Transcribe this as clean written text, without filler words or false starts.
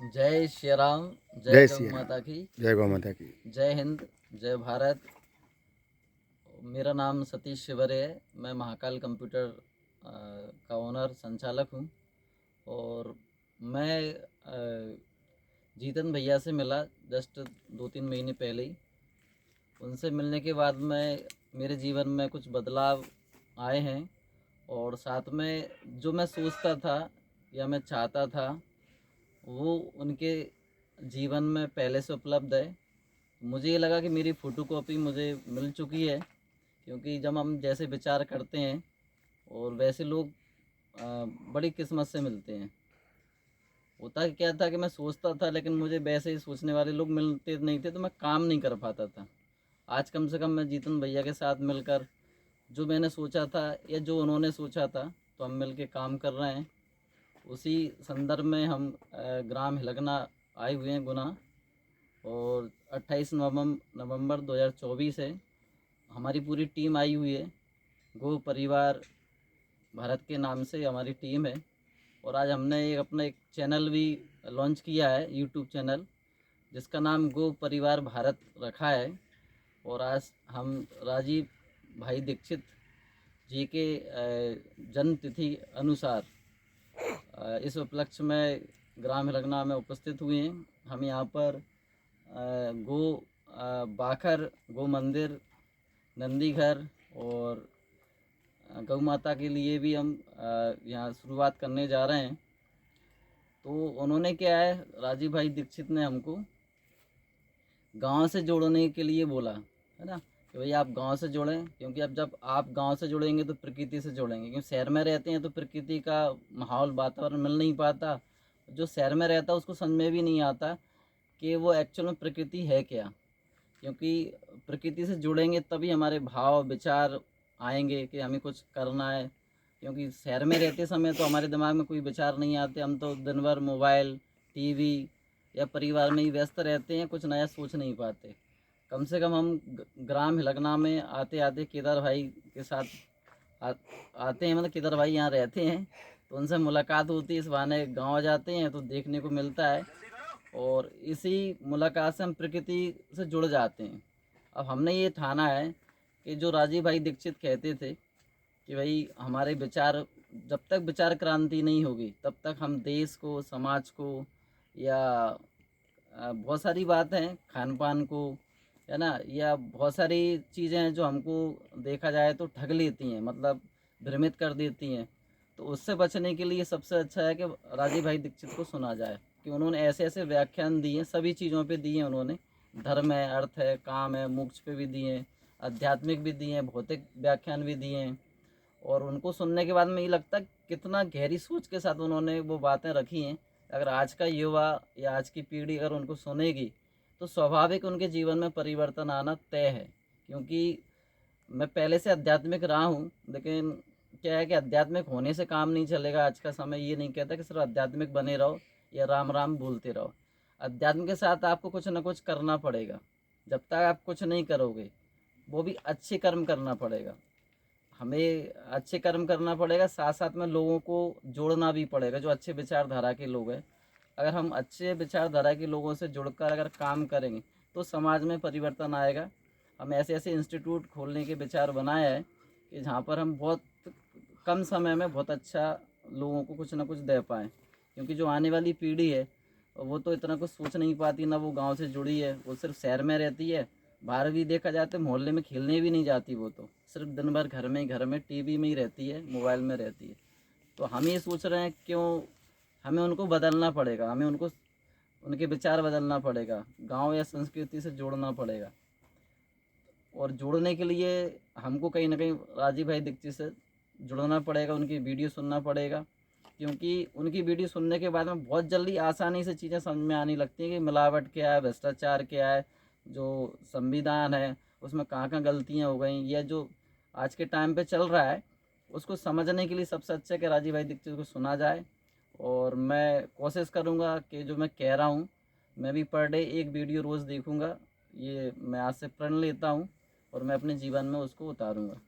जय श्री राम। जय जय गौ श्री राम। माता की। जय गौ माता की। जय हिंद। जय भारत। मेरा नाम सतीश शिवरे है। मैं महाकाल कंप्यूटर का ओनर संचालक हूँ। और मैं जीतन भैया से मिला जस्ट 2-3 महीने पहले ही। उनसे मिलने के बाद मेरे जीवन में कुछ बदलाव आए हैं। और साथ में जो मैं सोचता था या मैं चाहता था वो उनके जीवन में पहले से उपलब्ध है। मुझे ये लगा कि मेरी फ़ोटोकॉपी मुझे मिल चुकी है, क्योंकि जब हम जैसे विचार करते हैं और वैसे लोग बड़ी किस्मत से मिलते हैं। होता क्या था कि मैं सोचता था लेकिन मुझे वैसे ही सोचने वाले लोग मिलते नहीं थे, तो मैं काम नहीं कर पाता था। आज कम से कम मैं जीतन भैया के साथ मिलकर जो मैंने सोचा था या जो उन्होंने सोचा था, तो हम मिल के काम कर रहे हैं। उसी संदर्भ में हम ग्राम हिलगना आए हुए हैं गुना। और 28 नवंबर 2024 है। हमारी पूरी टीम आई हुई है। गो परिवार भारत के नाम से हमारी टीम है। और आज हमने अपना एक चैनल भी लॉन्च किया है, यूट्यूब चैनल, जिसका नाम गो परिवार भारत रखा है। और आज हम राजीव भाई दीक्षित जी के जन्म तिथि अनुसार इस उपलक्ष्य में ग्राम हिलगना में उपस्थित हुए हैं। हम यहाँ पर गो बाखर, गो मंदिर, नंदी घर और गौ माता के लिए भी हम यहाँ शुरुआत करने जा रहे हैं। तो उन्होंने क्या है, राजीव भाई दीक्षित ने हमको गांव से जोड़ने के लिए बोला है ना, कि भाई आप गांव से जुड़ें, क्योंकि अब जब आप गांव से जुड़ेंगे तो प्रकृति से जुड़ेंगे। क्योंकि शहर में रहते हैं तो प्रकृति का माहौल, वातावरण मिल नहीं पाता। जो शहर में रहता है उसको समझ में भी नहीं आता कि वो एक्चुअल में प्रकृति है क्या। क्योंकि प्रकृति से जुड़ेंगे तभी हमारे भाव विचार आएंगे कि हमें कुछ करना है। क्योंकि शहर में रहते समय तो हमारे दिमाग में कोई विचार नहीं आते, हम तो दिन भर मोबाइल, टीवी या परिवार में ही व्यस्त रहते हैं, कुछ नया सोच नहीं पाते। कम से कम हम ग्राम हिलगना में आते आते केदार भाई के साथ आते हैं, मतलब केदार भाई यहाँ रहते हैं, तो उनसे मुलाकात होती है। इस बहाने गाँव जाते हैं तो देखने को मिलता है, और इसी मुलाकात से हम प्रकृति से जुड़ जाते हैं। अब हमने ये ठाना है कि जो राजीव भाई दीक्षित कहते थे कि भाई हमारे विचार, जब तक विचार क्रांति नहीं होगी तब तक हम देश को, समाज को, या बहुत सारी बात हैं, खान पान को, है ना, या बहुत सारी चीज़ें हैं जो हमको देखा जाए तो ठग लेती हैं, मतलब भ्रमित कर देती हैं। तो उससे बचने के लिए सबसे अच्छा है कि राजीव भाई दीक्षित को सुना जाए, कि उन्होंने ऐसे ऐसे व्याख्यान दिए हैं, सभी चीज़ों पे दिए हैं उन्होंने। धर्म है, अर्थ है, काम है, मोक्ष पे भी दिए हैं, आध्यात्मिक भी दिए हैं, भौतिक व्याख्यान भी दिए हैं। और उनको सुनने के बाद में ये लगता है कितना गहरी सोच के साथ उन्होंने वो बातें रखी हैं। अगर आज का युवा या आज की पीढ़ी अगर उनको सुनेगी तो स्वाभाविक उनके जीवन में परिवर्तन आना तय है। क्योंकि मैं पहले से आध्यात्मिक रहा हूँ, लेकिन क्या है कि आध्यात्मिक होने से काम नहीं चलेगा। आज का समय ये नहीं कहता कि सिर्फ आध्यात्मिक बने रहो या राम राम बोलते रहो। अध्यात्म के साथ आपको कुछ ना कुछ करना पड़ेगा। जब तक आप कुछ नहीं करोगे, वो भी अच्छे कर्म करना पड़ेगा। हमें अच्छे कर्म करना पड़ेगा, साथ साथ में लोगों को जोड़ना भी पड़ेगा जो अच्छे विचारधारा के लोग हैं। अगर हम अच्छे विचारधारा के लोगों से जुड़कर अगर काम करेंगे तो समाज में परिवर्तन आएगा। हम ऐसे ऐसे इंस्टीट्यूट खोलने के विचार बनाए हैं कि जहाँ पर हम बहुत कम समय में बहुत अच्छा लोगों को कुछ ना कुछ दे पाएँ। क्योंकि जो आने वाली पीढ़ी है वो तो इतना कुछ सोच नहीं पाती, ना वो गांव से जुड़ी है, वो सिर्फ शहर में रहती है। बाहर भी देखा जाए तो मोहल्ले में खेलने भी नहीं जाती, वो तो सिर्फ दिन भर घर में टीवी में ही रहती है, मोबाइल में रहती है। तो हम ये सोच रहे हैं क्यों हमें उनको बदलना पड़ेगा, हमें उनको उनके विचार बदलना पड़ेगा, गांव या संस्कृति से जोड़ना पड़ेगा। और जोड़ने के लिए हमको कहीं ना कहीं राजीव भाई दीक्षित से जुड़ना पड़ेगा, उनकी वीडियो सुनना पड़ेगा। क्योंकि उनकी वीडियो सुनने के बाद में बहुत जल्दी आसानी से चीज़ें समझ में आने लगती हैं कि मिलावट क्या है, भ्रष्टाचार क्या है, जो संविधान है उसमें कहाँ कहाँ गलतियाँ हो गई, या जो आज के टाइम पे चल रहा है उसको समझने के लिए सबसे अच्छा कि राजीव भाई दीक्षित को सुना जाए। और मैं कोशिश करूँगा कि जो मैं कह रहा हूँ, मैं भी पर डे एक वीडियो रोज़ देखूँगा। ये मैं आज से प्रण लेता हूँ और मैं अपने जीवन में उसको उतारूँगा।